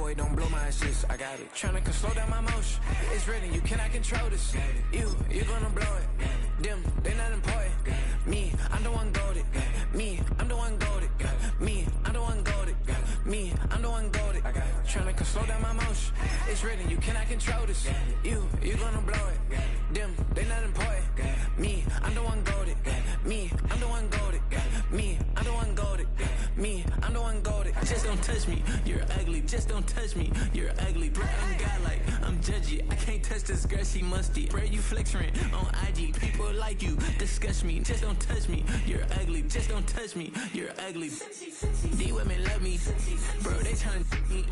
boy, don't blow my assist. I got it. Tryna slow down my motion. It's written, you cannot control this. You gonna blow it. Them, they not important. Me, I'm the one goated. Me, I'm the one goated. Me, I'm the one goated. Me, I'm the one goated. Tryna slow down my motion. It's written, you cannot control this. You gonna blow it. Them, they not important. Me, I'm the one goated. Me, I'm the one goated. Me, I'm the one goated. Me, I'm the one goated. Just don't touch me, you're ugly. Just don't touch me, you're ugly. Bro, I'm godlike, I'm judgy. I can't touch this girl, she musty. Bro, you flexing on IG. People like you disgust me. Just don't touch me, you're ugly. Just don't touch me, you're ugly. These women love me, bro. They tryna me.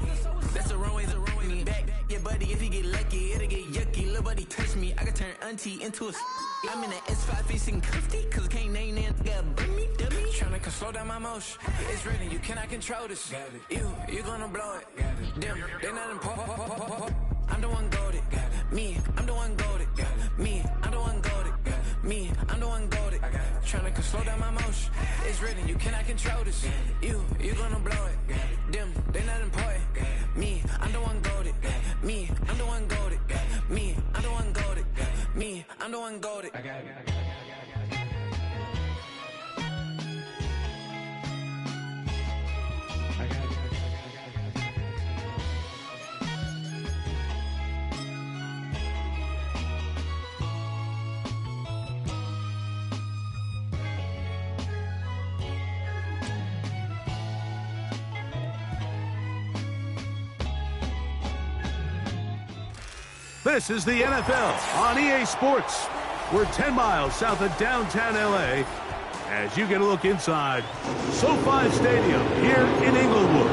That's the wrong way, the wrong way. Back your buddy, if he get lucky, it'll get yucky. Little buddy touch me, I can turn auntie into a. I'm in an S5 facing cuffy, cause I can't name that guy but me, dummy. Tryna slow down my motion. It's written, you cannot control this. You gonna blow it. Them, they not important. I'm the one goated. Me, I'm the one goated. Me, I'm the one goated. Me, I'm the one goated. Tryna slow down my motion. It's written, you cannot control this. You gonna blow it. Them, they not important. Me, I'm the one goated. Me, I'm the one goated. Me, I'm the one goated. Me, I'm the one goated. I got it. This is the NFL on EA Sports. We're 10 miles south of downtown LA as you get a look inside SoFi Stadium here in Inglewood.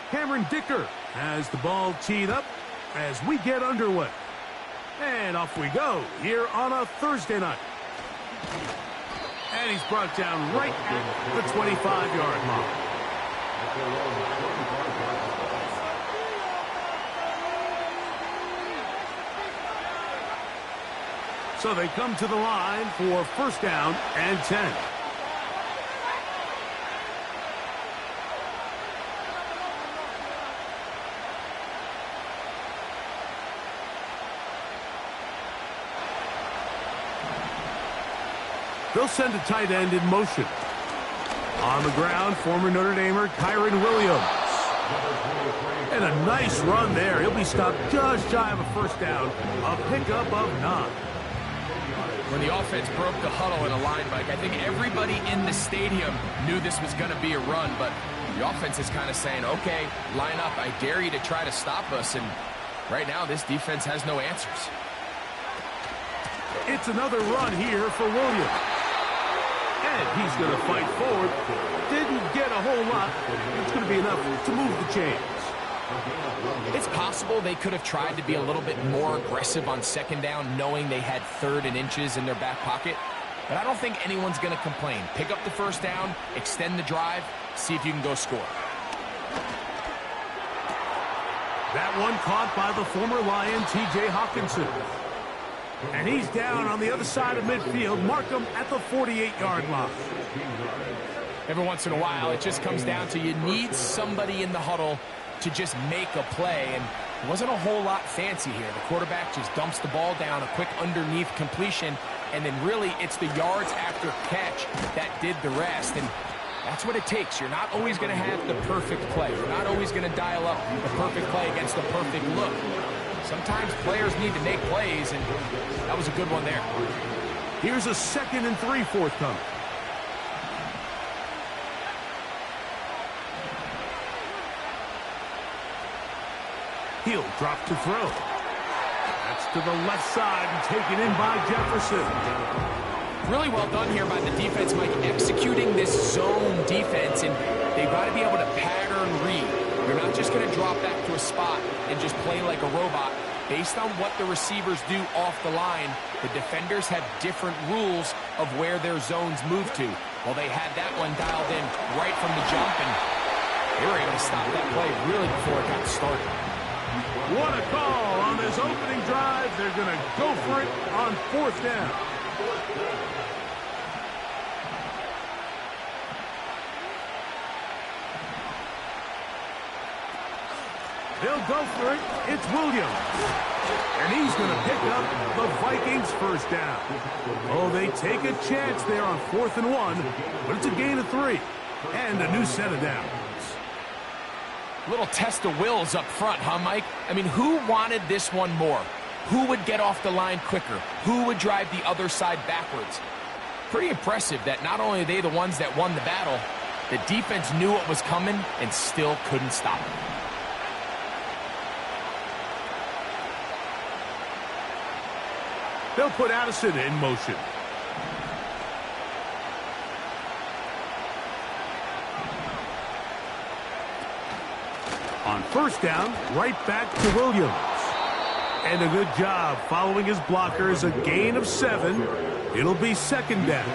Cameron Dicker has the ball teed up as we get underway. And off we go here on a Thursday night. And he's brought down right at the 25-yard line. So they come to the line for first down and 10. They'll send a tight end in motion. On the ground, former Notre Damer Kyron Williams. And a nice run there. He'll be stopped just shy of a first down. A pickup of 9. When the offense broke the huddle in a line, Mike, I think everybody in the stadium knew this was going to be a run, but the offense is kind of saying, okay, line up. I dare you to try to stop us. And right now, this defense has no answers. It's another run here for Williams. And he's going to fight forward. Didn't get a whole lot. It's going to be enough to move the chains. It's possible they could have tried to be a little bit more aggressive on second down, knowing they had 3rd and inches in their back pocket. But I don't think anyone's going to complain. Pick up the first down, extend the drive, see if you can go score. That one caught by the former Lion, T.J. Hawkinson. And he's down on the other side of midfield. Mark him at the 48-yard line. Every once in a while, it just comes down to you need somebody in the huddle to just make a play. And it wasn't a whole lot fancy here. The quarterback just dumps the ball down, a quick underneath completion, and then really it's the yards after catch that did the rest. And that's what it takes. You're not always going to have the perfect play. You're not always going to dial up the perfect play against the perfect look. Sometimes players need to make plays, and that was a good one there. Here's a 2nd and 3 forthcoming. He'll drop to throw. That's to the left side and taken in by Jefferson. Really well done here by the defense, Mike, executing this zone defense, and they've got to be able to pattern read. You're not just going to drop back to a spot and just play like a robot. Based on what the receivers do off the line, the defenders have different rules of where their zones move to. Well, they had that one dialed in right from the jump, and they were able to stop that play really before it got started. What a call on this opening drive. They're going to go for it on 4th down. They'll go for it. It's Williams. And he's going to pick up the Vikings' 1st down. Oh, they take a chance there on 4th and 1, but it's a gain of 3 and a new set of downs. Little test of wills up front, huh, Mike? I mean, who wanted this one more? Who would get off the line quicker? Who would drive the other side backwards? Pretty impressive that not only are they the ones that won the battle, the defense knew what was coming and still couldn't stop it. They'll put Addison in motion. On 1st down, right back to Williams. And a good job following his blockers, a gain of 7. It'll be 2nd down.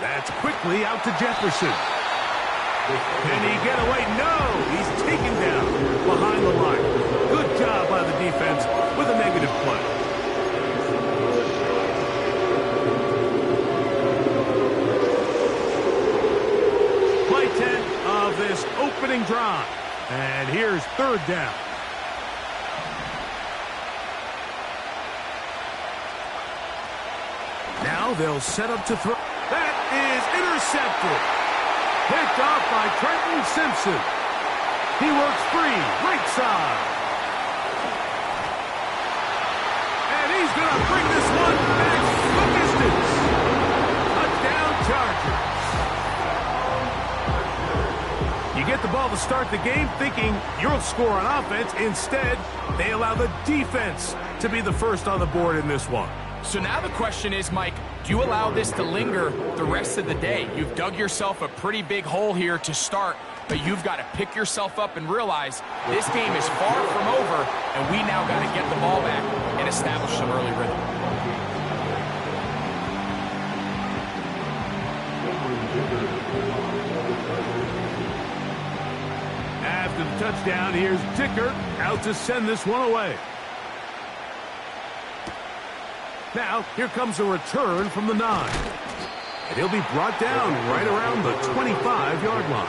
That's quickly out to Jefferson. Can he get away? No! He's taken down behind the line. Good job by the defense with a negative play. Play 10 of this opening drive. And here's 3rd down. Now they'll set up to throw. That is intercepted. Picked off by Trenton Simpson. He works free, right side. And he's going to bring this one back the distance. Touchdown Chargers. You get the ball to start the game thinking you'll score on offense. Instead, they allow the defense to be the first on the board in this one. So now the question is, Mike, do you allow this to linger the rest of the day? You've dug yourself a pretty big hole here to start, but you've got to pick yourself up and realize this game is far from over, and we now got to get the ball back and establish some early rhythm. After the touchdown, here's Dicker out to send this one away. Now, here comes a return from the 9. And he'll be brought down right around the 25-yard line.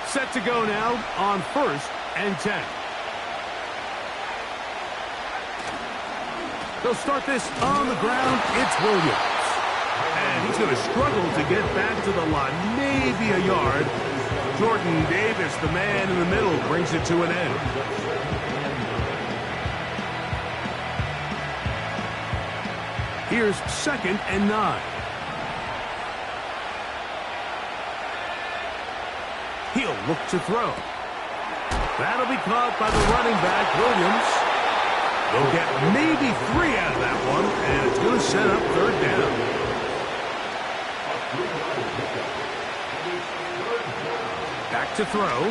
Set to go now on 1st and 10. They'll start this on the ground. It's Williams. And he's going to struggle to get back to the line, maybe a yard. Jordan Davis, the man in the middle, brings it to an end. Here's 2nd and 9. He'll look to throw. That'll be caught by the running back, Williams. They'll get maybe 3 out of that one, and it's going to set up 3rd down. Back to throw.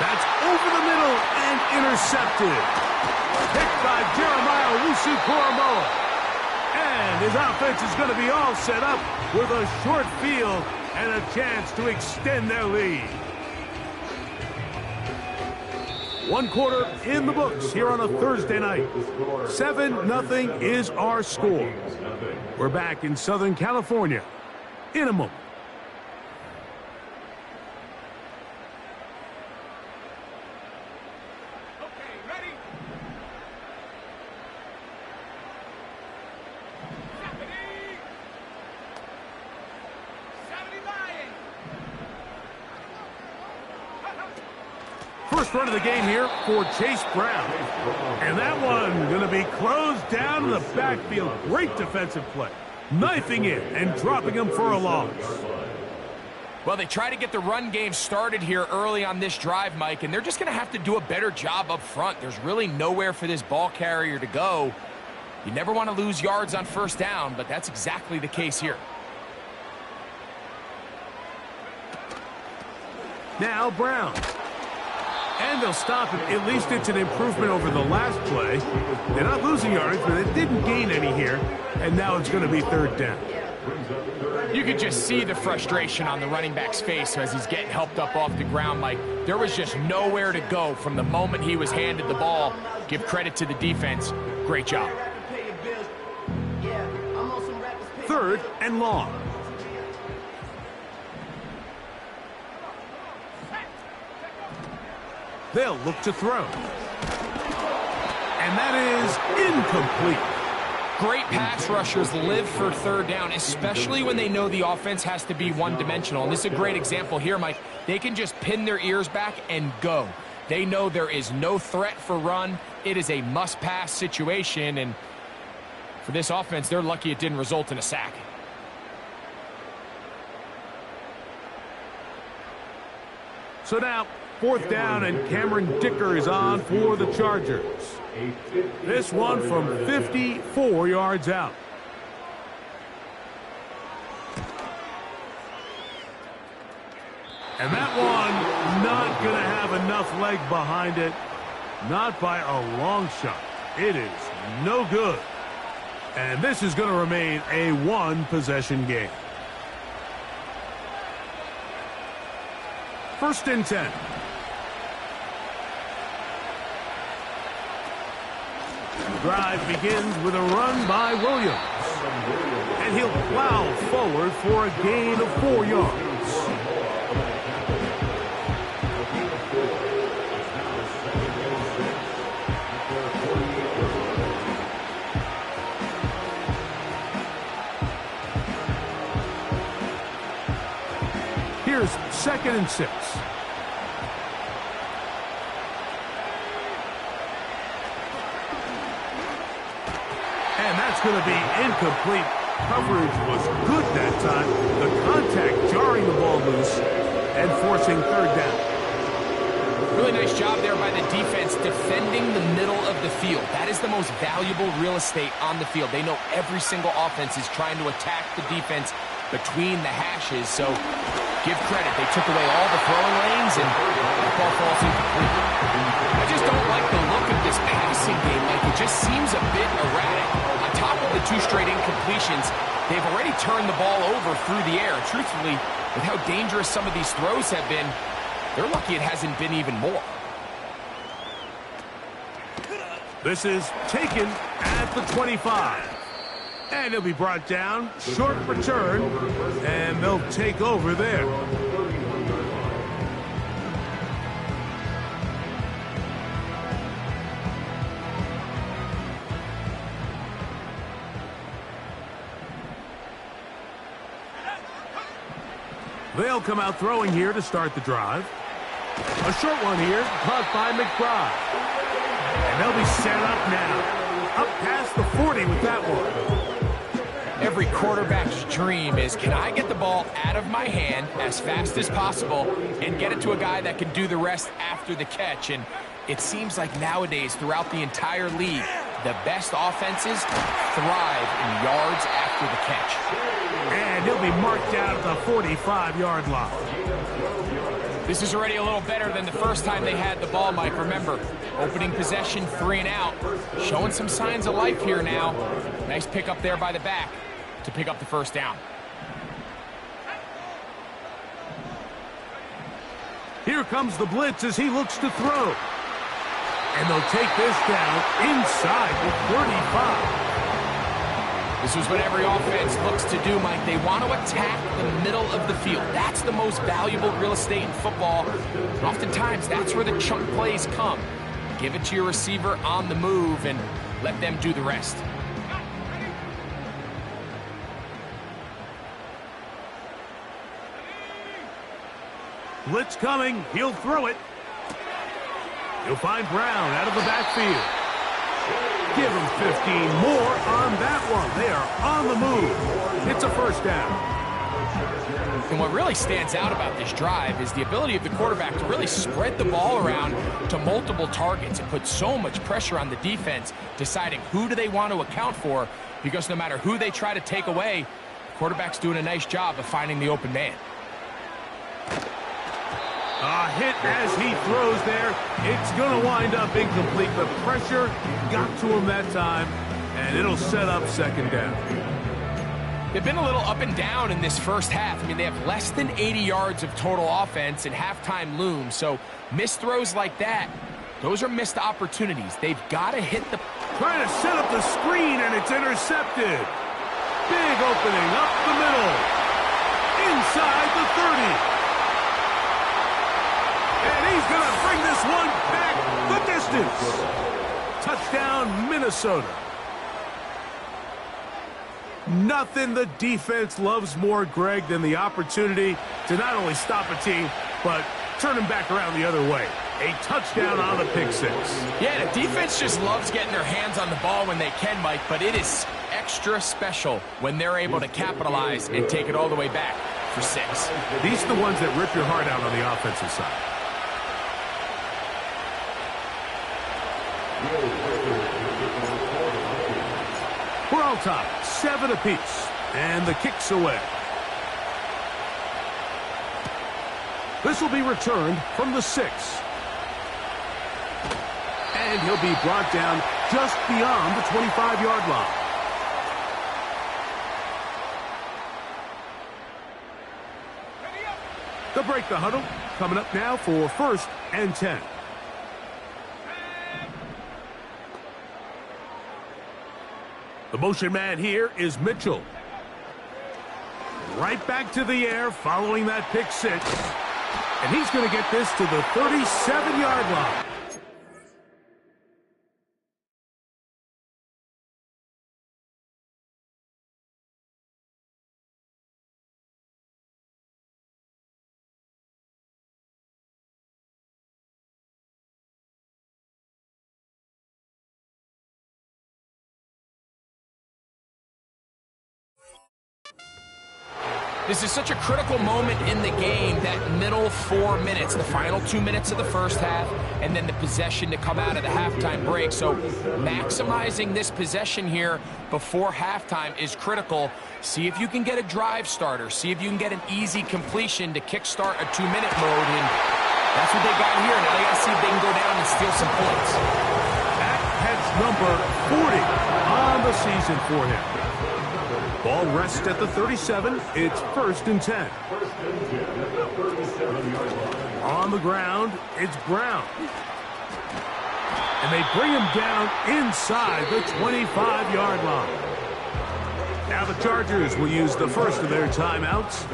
That's over the middle and intercepted. Picked by Jeremiah Owusu-Koramoah. And his offense is going to be all set up with a short field and a chance to extend their lead. 1 quarter in the books here on a Thursday night. 7-0 is our score. We're back in Southern California in a moment. First run of the game here for Chase Brown. And that one going to be closed down in the backfield. Great defensive play. Knifing in and dropping him for a loss. Well, they try to get the run game started here early on this drive, Mike, and they're just going to have to do a better job up front. There's really nowhere for this ball carrier to go. You never want to lose yards on first down, but that's exactly the case here. Now Brown. And they'll stop it. At least it's an improvement over the last play. They're not losing yardage, but they didn't gain any here. And now it's going to be third down. You could just see the frustration on the running back's face as he's getting helped up off the ground, Mike. There was just nowhere to go from the moment he was handed the ball. Give credit to the defense. Great job. Third and long. They'll look to throw. And that is incomplete. Great pass rushers live for third down, especially when they know the offense has to be one-dimensional. And this is a great example here, Mike. They can just pin their ears back and go. They know there is no threat for run. It is a must-pass situation. And for this offense, they're lucky it didn't result in a sack. So now, fourth down, and Cameron Dicker is on for the Chargers. This one from 54 yards out. And that one not going to have enough leg behind it. Not by a long shot. It is no good. And this is going to remain a one-possession game. First and 10. Drive begins with a run by Williams. And he'll plow forward for a gain of 4 yards. Here's second and 6. And that's going to be incomplete. Coverage was good that time. The contact jarring the ball loose and forcing third down. Really nice job there by the defense defending the middle of the field. That is the most valuable real estate on the field. They know every single offense is trying to attack the defense between the hashes. So give credit. They took away all the throwing lanes and the ball falls incomplete. I just don't like the look of this passing game. Like, it just seems a bit erratic. On top of the 2 straight incompletions, they've already turned the ball over through the air. Truthfully, with how dangerous some of these throws have been, they're lucky it hasn't been even more. This is taken at the 25. And he'll be brought down. Short return. And they'll take over there. They'll come out throwing here to start the drive. A short one here, caught by McBride. And they'll be set up now. Up past the 40 with that one. Every quarterback's dream is, can I get the ball out of my hand as fast as possible and get it to a guy that can do the rest after the catch? And it seems like nowadays, throughout the entire league, the best offenses thrive in yards after the catch. And he'll be marked down at the 45-yard line. This is already a little better than the first time they had the ball, Mike. Remember, opening possession, 3 and out. Showing some signs of life here now. Nice pick up there by the back to pick up the first down. Here comes the blitz as he looks to throw. And they'll take this down inside the 35. This is what every offense looks to do, Mike. They want to attack the middle of the field. That's the most valuable real estate in football. And oftentimes, that's where the chunk plays come. Give it to your receiver on the move and let them do the rest. Blitz coming. He'll throw it. You'll find Brown out of the backfield. Give him 15 more on that one. They are on the move. It's a first down. And what really stands out about this drive is the ability of the quarterback to really spread the ball around to multiple targets and put so much pressure on the defense, deciding who do they want to account for, because no matter who they try to take away, the quarterback's doing a nice job of finding the open man. A hit as he throws there. It's going to wind up incomplete. The pressure got to him that time, and it'll set up second down. They've been a little up and down in this first half. I mean, they have less than 80 yards of total offense, and halftime looms. So missed throws like that, those are missed opportunities. They've got to hit the... Trying to set up the screen, and it's intercepted. Big opening up the middle. Inside the 30. And he's going to bring this one back the distance. Touchdown, Minnesota. Nothing the defense loves more, Greg, than the opportunity to not only stop a team, but turn them back around the other way. A touchdown on the pick six. Yeah, the defense just loves getting their hands on the ball when they can, Mike, but it is extra special when they're able to capitalize and take it all the way back for 6. These are the ones that rip your heart out on the offensive side. We're on top, 7 apiece, and the kick's away. This will be returned from the 6. And he'll be brought down just beyond the 25-yard line. They'll break the huddle, coming up now for 1st and 10. The motion man here is Mitchell. Right back to the air following that pick six. And he's going to get this to the 37-yard line. This is such a critical moment in the game, that middle 4 minutes, the final 2 minutes of the first half, and then the possession to come out of the halftime break. So maximizing this possession here before halftime is critical. See if you can get a drive starter. See if you can get an easy completion to kickstart a 2-minute mode. And that's what they got here. Now they got to see if they can go down and steal some points. That heads number 40 on the season for him. Ball rests at the 37. It's 1st and 10. On the ground, it's Brown. And they bring him down inside the 25-yard line. Now the Chargers will use the first of their timeouts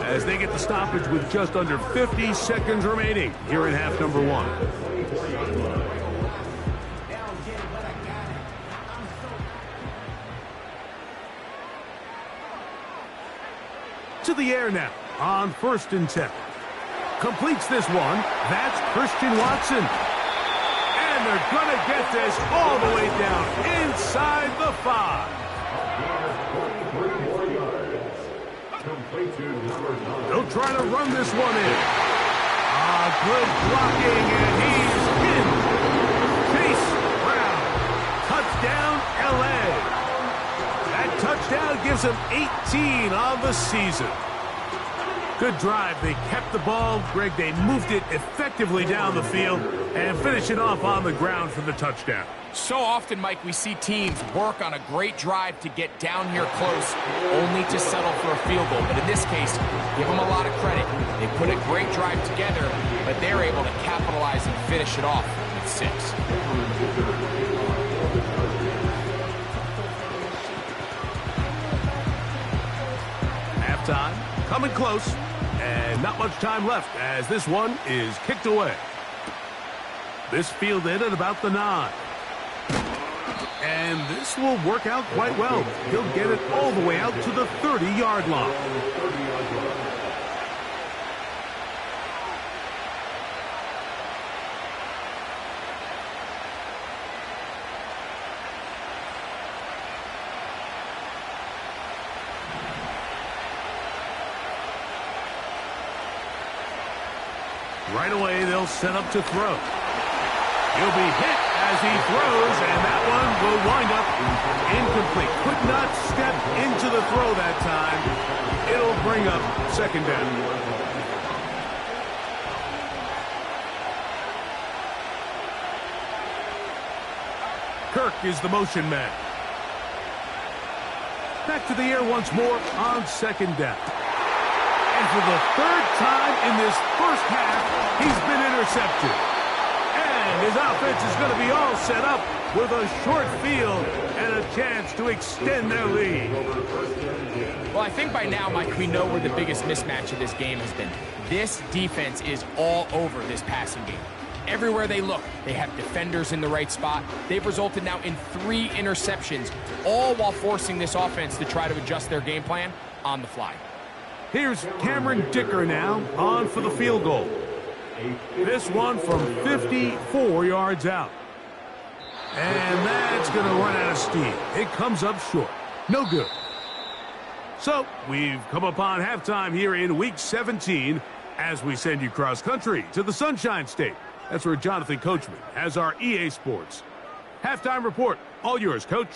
as they get the stoppage with just under 50 seconds remaining here in half number 1. To the air now on 1st and 10. Completes this one. That's Christian Watson. And they're going to get this all the way down inside the 5. They'll try to run this one in. Good blocking, and he's in. Chase Brown. Touchdown, L.A. That touchdown gives him 18 on the season. Good drive. They kept the ball. Greg, they moved it effectively down the field and finish it off on the ground for the touchdown. So often, Mike, we see teams work on a great drive to get down here close, only to settle for a field goal. But in this case, give them a lot of credit. They put a great drive together, but they're able to capitalize and finish it off with 6. Halftime coming close, and not much time left as this one is kicked away. This fielded at about the 9. And this will work out quite well. He'll get it all the way out to the 30-yard line. Right away, they'll set up to throw. He'll be hit as he throws, and that one will wind up incomplete. Could not step into the throw that time. It'll bring up second down. Kirk is the motion man. Back to the air once more on second down. And for the third time in this first half, he's been intercepted. And his offense is going to be all set up with a short field and a chance to extend their lead. Well, I think by now, Mike, we know where the biggest mismatch of this game has been. This defense is all over this passing game. Everywhere they look, they have defenders in the right spot. They've resulted now in 3 interceptions, all while forcing this offense to try to adjust their game plan on the fly. Here's Cameron Dicker now on for the field goal. This one from 54 yards out. And that's going to run out of steam. It comes up short. No good. So we've come upon halftime here in Week 17 as we send you cross-country to the Sunshine State. That's where Jonathan Coachman has our EA Sports halftime report. All yours, Coach.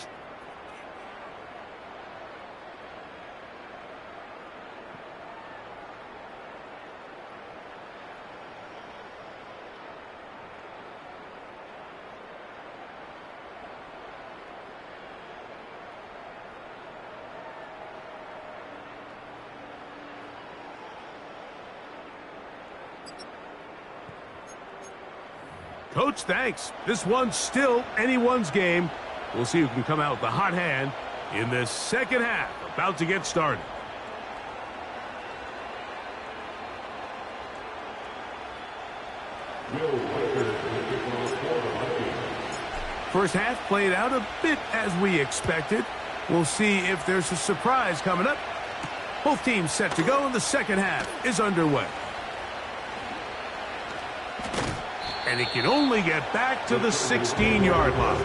Coach, thanks. This one's still anyone's game. We'll see who can come out with the hot hand in this second half. About to get started. First half played out a bit as we expected. We'll see if there's a surprise coming up. Both teams set to go, and the second half is underway. And he can only get back to the 16-yard line.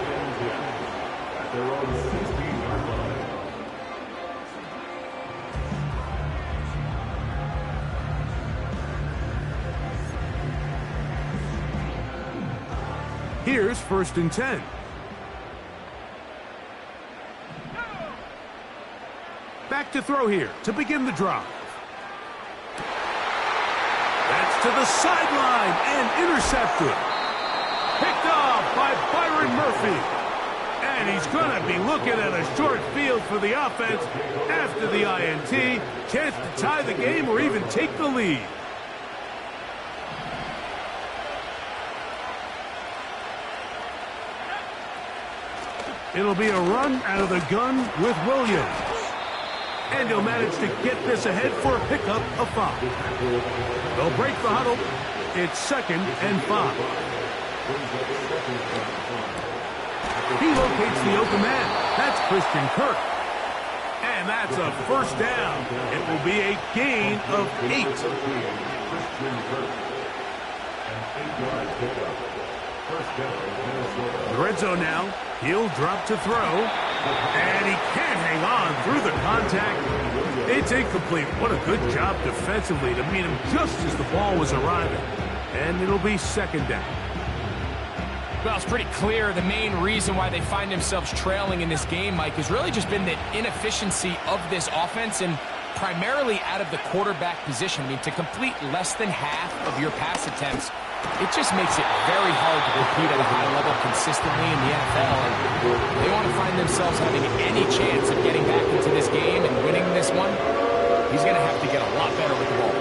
Here's 1st and 10. Back to throw here to begin the drive. To the sideline and intercepted. Picked off by Byron Murphy. And he's going to be looking at a short field for the offense after the INT. Chance to tie the game or even take the lead. It'll be a run out of the gun with Williams. And he'll manage to get this ahead for a pickup of 5. They'll break the huddle. It's 2nd and 5. He locates the open man. That's Christian Kirk. And that's a first down. It will be a gain of 8. The red zone now. He'll drop to throw. And he can't hang on through the contact. It's incomplete. What a good job defensively to meet him just as the ball was arriving. And it'll be 2nd down. Well, it's pretty clear the main reason why they find themselves trailing in this game, Mike, has really just been the inefficiency of this offense and primarily out of the quarterback position. I mean, to complete less than half of your pass attempts, it just makes it very hard to compete at a high level consistently in the NFL. And they want to find themselves having any chance of getting back into this game and winning this one. He's going to have to get a lot better with the ball.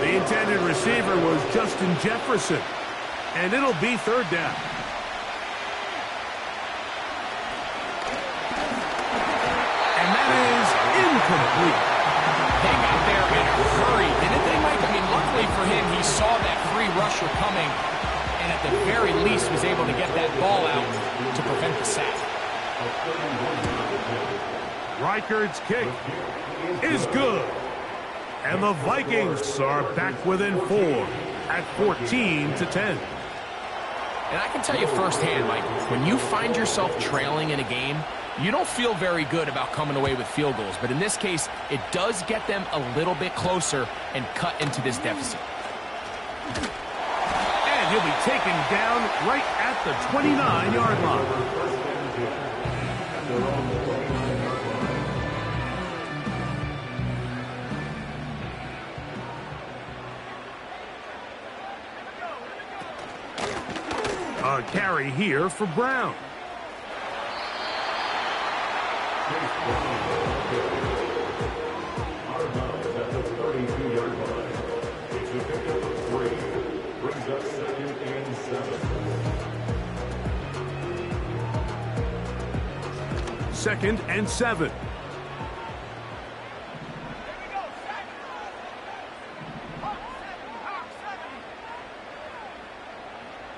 The intended receiver was Justin Jefferson. And it'll be 3rd down. And that is incomplete. They got there in a hurry, didn't they, Mike? I mean, luckily for him, he saw that free rusher coming, and at the very least was able to get that ball out to prevent the sack. Reichard's kick is good. And the Vikings are back within 4 at 14-10. And I can tell you firsthand, Mike, when you find yourself trailing in a game, you don't feel very good about coming away with field goals. But in this case, it does get them a little bit closer and cut into this deficit. And he'll be taken down right at the 29-yard line. A carry here for Brown. Second and 7.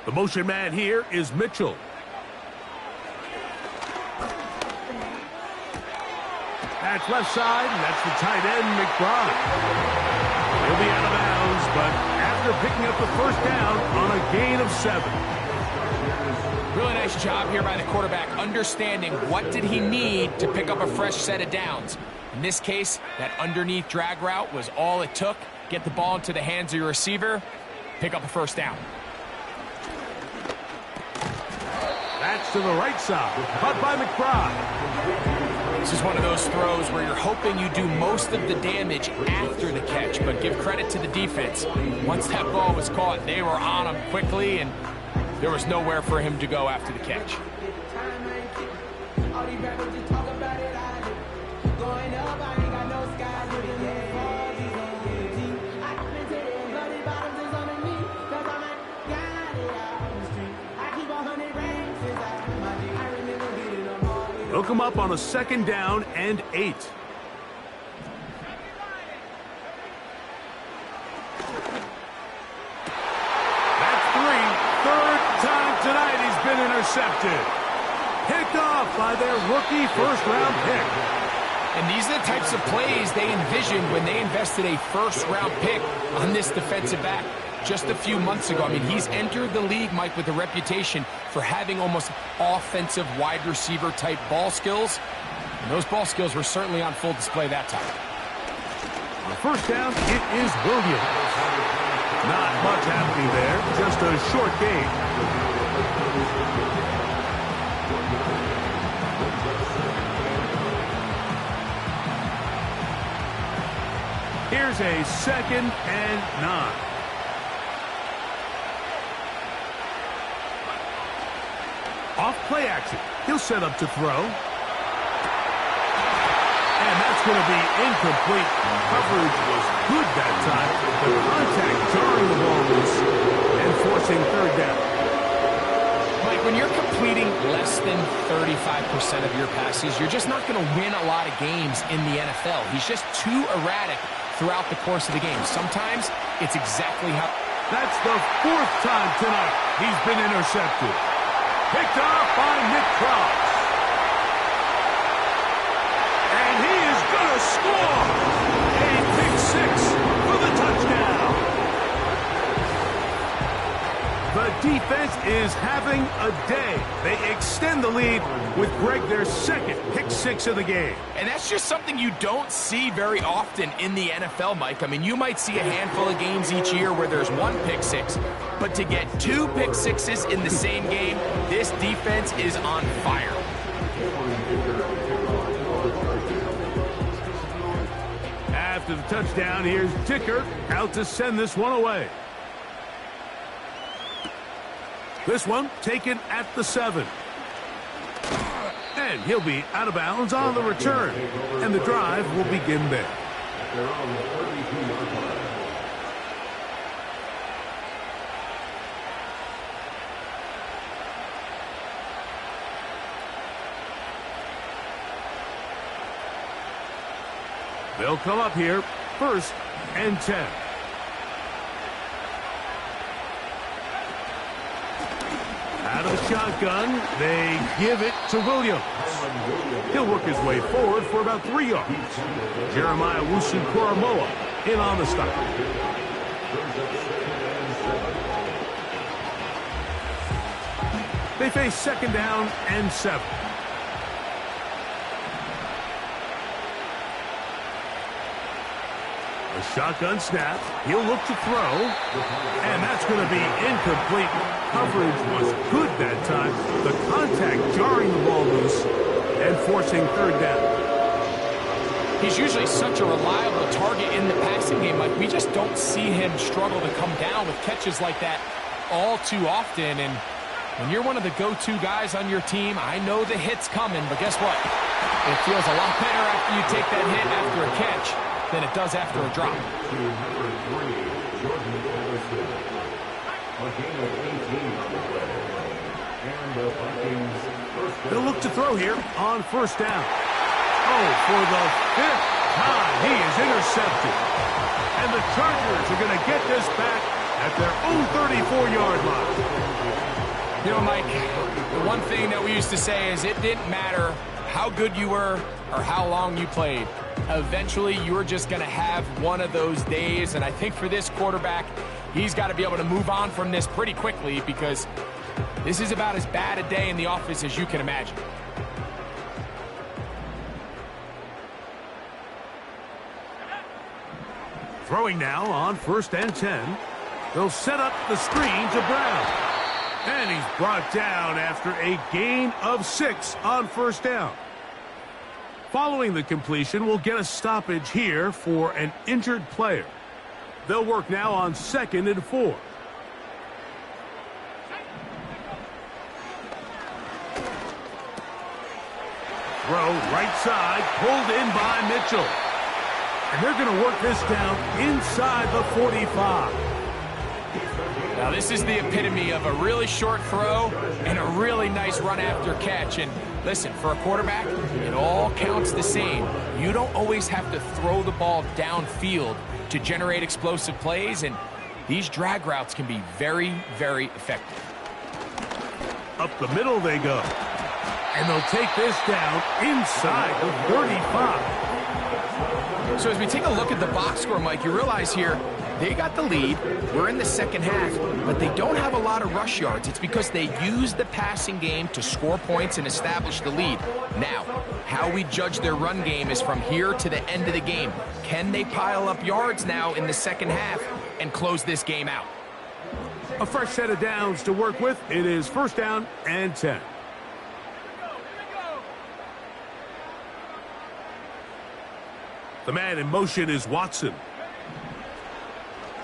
The motion man here is Mitchell. That's left side, and that's the tight end, McBride. He'll be out of bounds, but after picking up the first down on a gain of 7. Really nice job here by the quarterback, understanding what did he need to pick up a fresh set of downs. In this case, that underneath drag route was all it took. Get the ball into the hands of your receiver, pick up a first down. That's to the right side, caught by McBride. This is one of those throws where you're hoping you do most of the damage after the catch, but give credit to the defense. Once that ball was caught, they were on him quickly, and there was nowhere for him to go after the catch. Hook him up on a second down and 8. That's 3. Third time tonight he's been intercepted. Picked off by their rookie first-round pick. And these are the types of plays they envisioned when they invested a first-round pick on this defensive back just a few months ago. I mean, he's entered the league, Mike, with a reputation for having almost offensive wide receiver type ball skills. And those ball skills were certainly on full display that time. On first down, it is Williams. Not much happening there, just a short gain. Here's a second and 9. Off play action. He'll set up to throw. And that's going to be incomplete. Coverage was good that time. The contact jarring the ball loose and forcing third down. Mike, when you're completing less than 35% of your passes, you're just not going to win a lot of games in the NFL. He's just too erratic throughout the course of the game. Sometimes it's exactly how... That's the 4th time tonight he's been intercepted. Picked off by Nick Cross. And he is going to score. A pick 6 for the touchdown. The defense is having a day. They extend the lead with Greg their second pick 6 of the game. And that's just something you don't see very often in the NFL, Mike. I mean, you might see a handful of games each year where there's 1 pick 6. But to get 2 pick 6s in the same game, this defense is on fire. After the touchdown, here's Dicker out to send this one away. This one taken at the 7. And he'll be out of bounds on the return. And the drive will begin there. They'll come up here, 1st and 10. Out of the shotgun, they give it to Williams. He'll work his way forward for about 3 yards. Jeremiah Wusu-Koramoah in on the stop. They face second down and 7. A shotgun snap. He'll look to throw. And that's going to be incomplete. Coverage was good that time. The contact jarring the ball loose and forcing third down. He's usually such a reliable target in the passing game. Like, we just don't see him struggle to come down with catches like that all too often. And when you're one of the go-to guys on your team, I know the hit's coming, but guess what? It feels a lot better after you take that hit after a catch than it does after a drop. They'll look to throw here on first down. Oh, for the fifth time, he is intercepted. And the Chargers are going to get this back at their own 34-yard line. You know, Mike, the one thing that we used to say is it didn't matter how good you were or how long you played. Eventually, you're just going to have one of those days. And I think for this quarterback, he's got to be able to move on from this pretty quickly because this is about as bad a day in the office as you can imagine. Throwing now on 1st and 10. They'll set up the screen to Brown. And he's brought down after a gain of 6 on first down. Following the completion, we'll get a stoppage here for an injured player. They'll work now on 2nd and 4. Throw right side, pulled in by Mitchell. And they're going to work this down inside the 45. Now, this is the epitome of a really short throw and a really nice run after catch. And listen, for a quarterback, it all counts the same. You don't always have to throw the ball downfield to generate explosive plays, and these drag routes can be very, very effective. Up the middle they go. And they'll take this down inside the 35. So as we take a look at the box score, Mike, you realize here they got the lead. We're in the second half, but they don't have a lot of rush yards. It's because they use the passing game to score points and establish the lead. Now, how we judge their run game is from here to the end of the game. Can they pile up yards now in the second half and close this game out? A fresh set of downs to work with. It is 1st down and 10. The man in motion is Watson.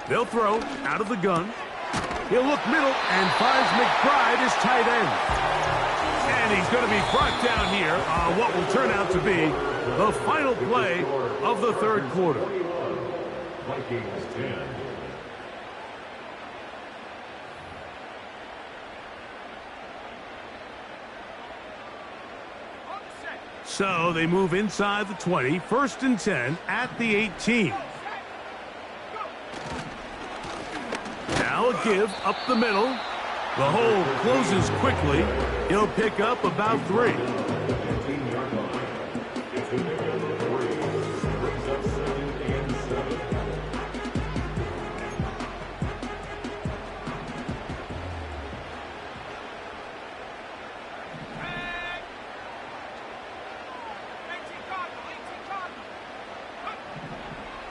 They'll throw out of the gun. He'll look middle and finds McBride as tight end. And he's going to be brought down here on what will turn out to be the final play of the third quarter. Vikings 10. So they move inside the 20, 1st and 10 at the 18. Now a give up the middle. The hole closes quickly. He'll pick up about 3.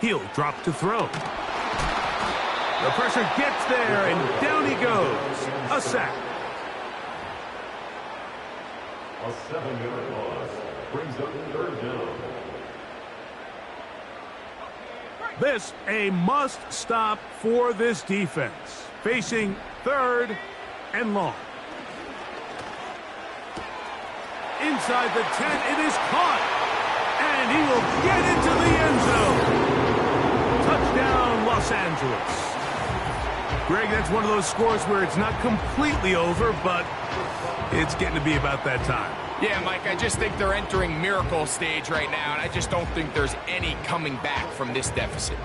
He'll drop to throw. The pressure gets there, and down he goes. A sack. A 7-yard loss brings up 3rd down. This a must stop for this defense. Facing 3rd and long. Inside the 10, it is caught. And he will get into the end zone. Touchdown, Los Angeles. Greg, that's one of those scores where it's not completely over, but it's getting to be about that time. Yeah, Mike, I just think they're entering miracle stage right now, and I just don't think there's any coming back from this deficit.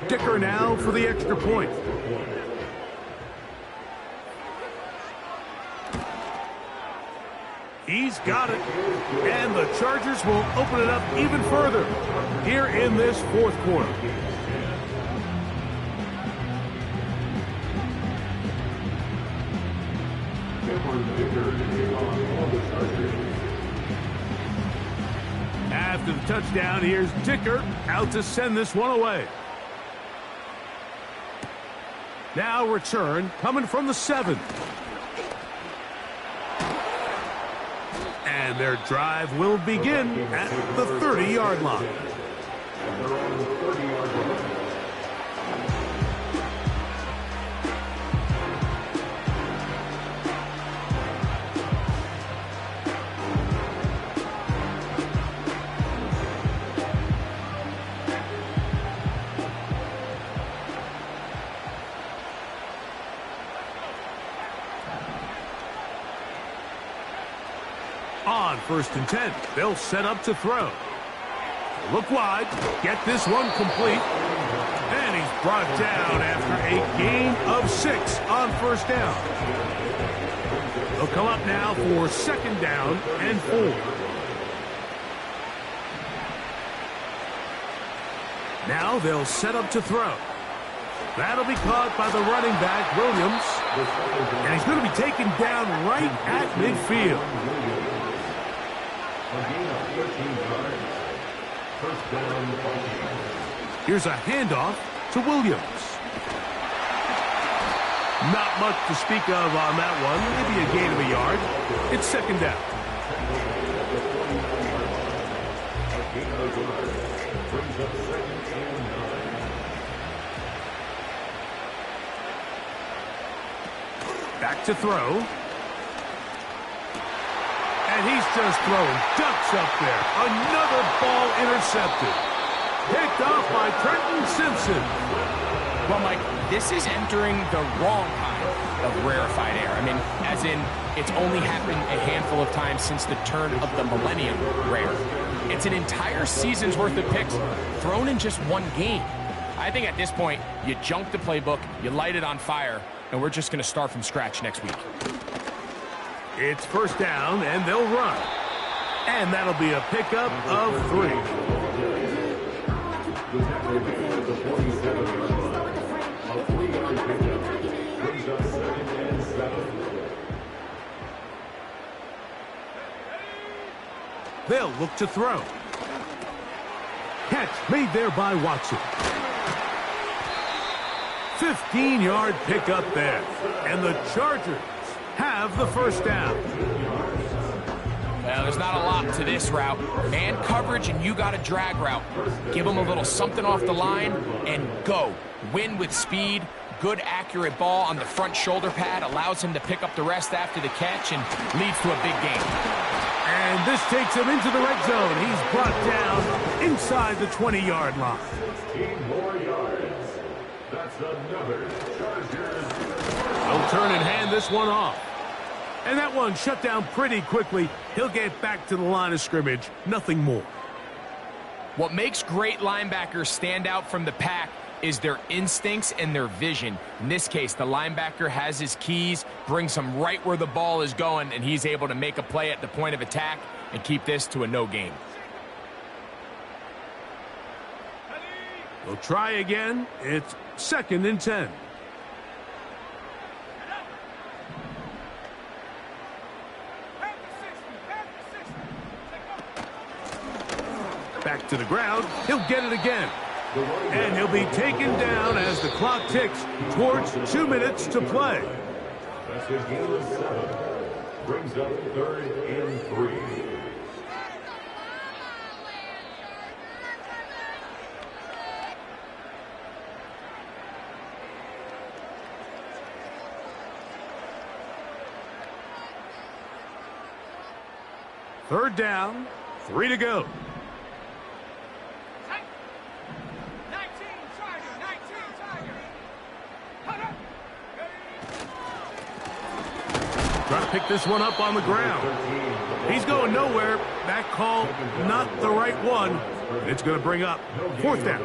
Dicker now for the extra point. He's got it. And the Chargers will open it up even further here in this 4th quarter. After the touchdown, here's Dicker out to send this one away. Now return coming from the 7. And their drive will begin at the 30-yard line. On 1st and 10, they'll set up to throw. Look wide, get this one complete. And he's brought down after a gain of 6 on 1st down. They'll come up now for 2nd down and 4. Now they'll set up to throw. That'll be caught by the running back, Williams. And he's going to be taken down right at midfield. Here's a handoff to Williams. Not much to speak of on that one. Maybe a gain of a yard. It's 2nd down. Back to throw. And he's just throwing ducks up there. Another ball intercepted. Picked off by Trenton Simpson. Well, Mike, this is entering the wrong kind of rarefied air. I mean, as in, it's only happened a handful of times since the turn of the millennium rare. It's an entire season's worth of picks thrown in just one game. I think at this point, you junk the playbook, you light it on fire, and we're just going to start from scratch next week. It's 1st down, and they'll run. And that'll be a pickup of 3. They'll look to throw. Catch made there by Watson. 15-yard pickup there. And the Chargers have the 1st down. Well, there's not a lot to this route. Man coverage, and you got a drag route. Give him a little something off the line and go. Win with speed. Good, accurate ball on the front shoulder pad. Allows him to pick up the rest after the catch and leads to a big gain. And this takes him into the red zone. He's brought down inside the 20-yard line. 15 more yards. That's another Chargers. They'll turn and hand this one off. And that one shut down pretty quickly. He'll get back to the line of scrimmage. Nothing more. What makes great linebackers stand out from the pack is their instincts and their vision. In this case, the linebacker has his keys, brings him right where the ball is going, and he's able to make a play at the point of attack and keep this to a no gain. We'll try again. It's 2nd and 10. Back to the ground. He'll get it again. And he'll be taken down as the clock ticks towards 2 minutes to play. That's a gain of 7. Brings up 3rd and 3. Third down, 3 to go. Trying to pick this one up on the ground. He's going nowhere. That call, not the right one. It's going to bring up 4th down.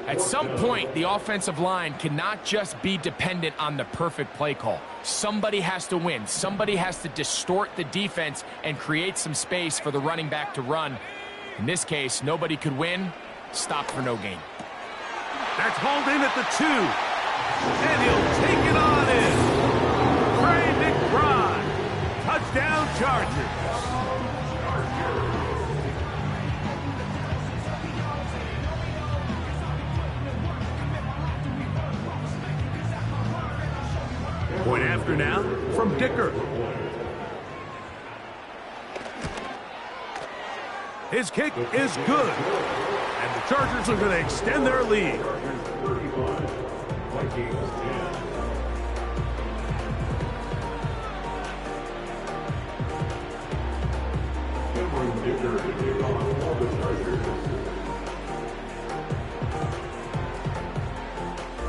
At some point, the offensive line cannot just be dependent on the perfect play call. Somebody has to win. Somebody has to distort the defense and create some space for the running back to run. In this case, nobody could win. Stop for no gain. That's hauled in at the 2. And he'll take it on in. Trey McBride. Touchdown, Chargers. after now from Dicker. His kick is good. And the Chargers are going to extend their lead.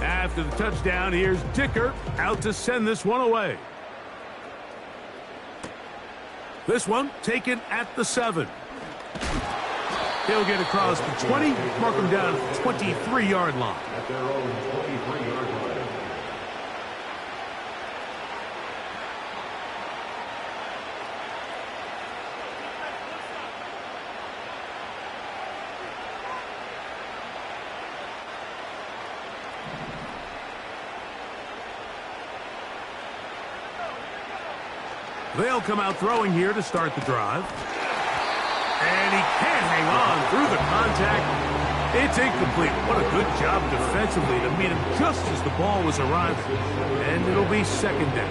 After the touchdown, here's Dicker out to send this one away. This one taken at the 7. He'll get across the 20, mark him down at the 23-yard line. At their own 23-yard line. They'll come out throwing here to start the drive. And he can't hang on through the contact. It's incomplete. What a good job defensively to meet him just as the ball was arriving. And it'll be second down.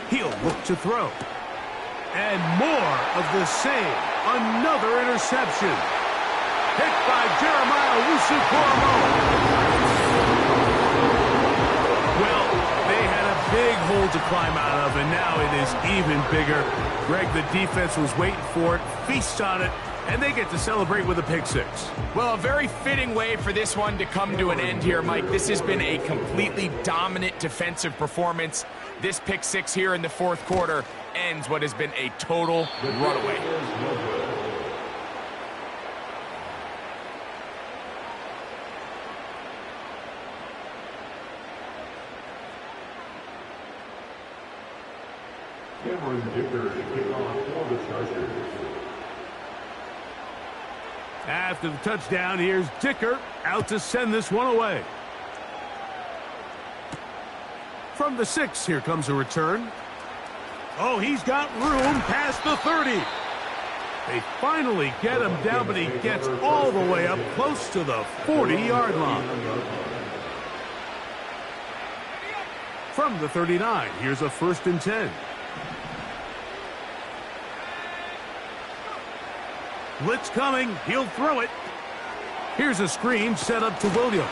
He'll look to throw. And more of the same. Another interception. Hit by Jeremiah Wusu-Koromo. Well, they had a big hole to climb out of, and now it is even bigger. Greg, the defense was waiting for it, feasts on it, and they get to celebrate with a pick six. Well, a very fitting way for this one to come to an end here, Mike. This has been a completely dominant defensive performance. This pick six here in the fourth quarter ends what has been a total runaway. After the touchdown, here's Dicker out to send this one away. From the 6, here comes a return. Oh, he's got room past the 30. They finally get him down, but he gets all the way up close to the 40-yard line. From the 39, here's a 1st and 10. Blitz coming. He'll throw it. Here's a screen set up to Williams.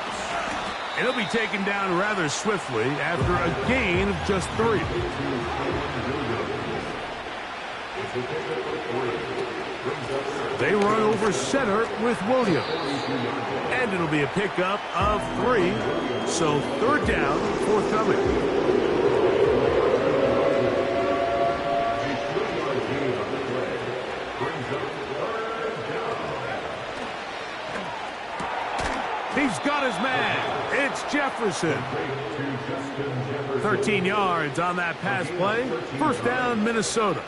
And he'll be taken down rather swiftly after a gain of just 3. They run over center with Williams. And it'll be a pickup of 3. So 3rd down, forthcoming. He's got his man. It's Jefferson. 13 yards on that pass play. 1st down, Minnesota.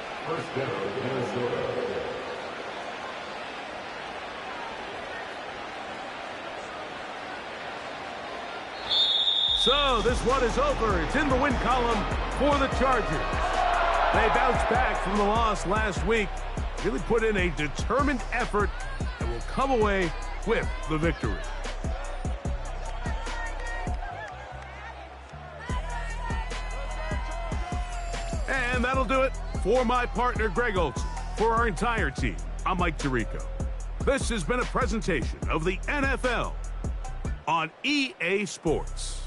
So this one is over. It's in the win column for the Chargers. They bounced back from the loss last week. Really put in a determined effort and will come away with the victory. And that'll do it for my partner, Greg Olson. For our entire team, I'm Mike Tirico. This has been a presentation of the NFL on EA Sports.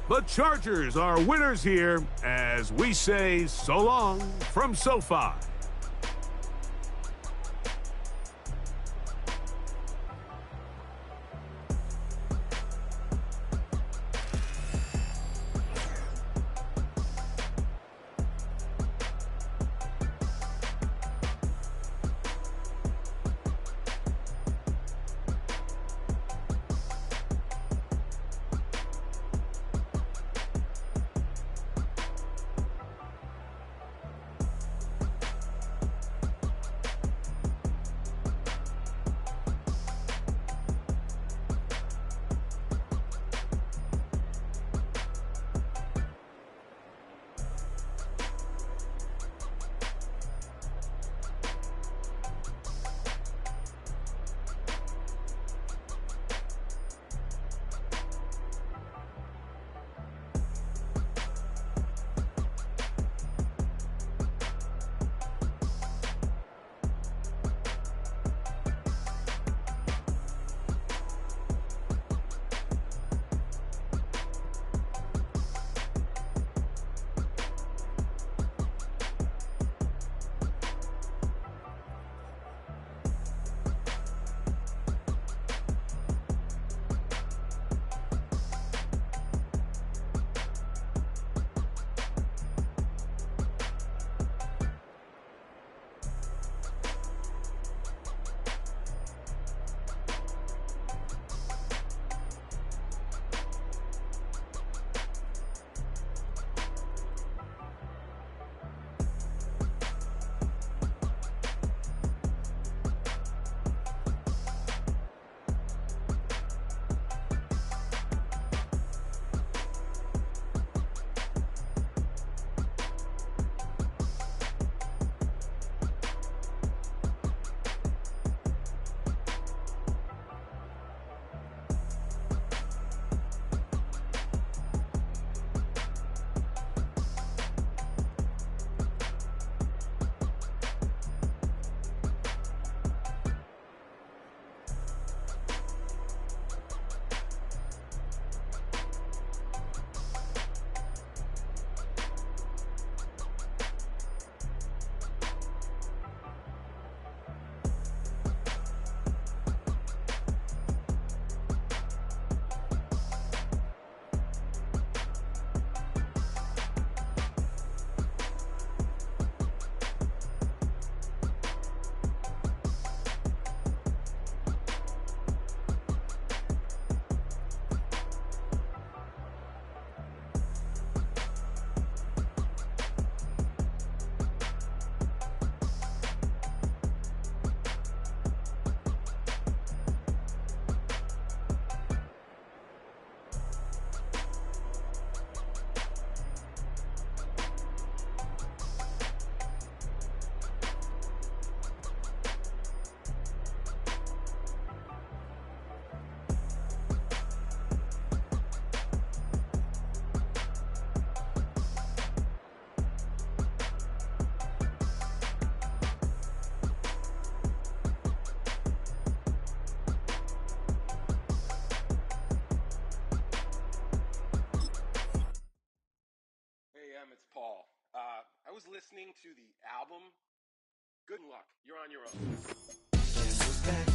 The Chargers are winners here as we say so long from SoFi. Paul. I was listening to the album. Good luck. You're on your own.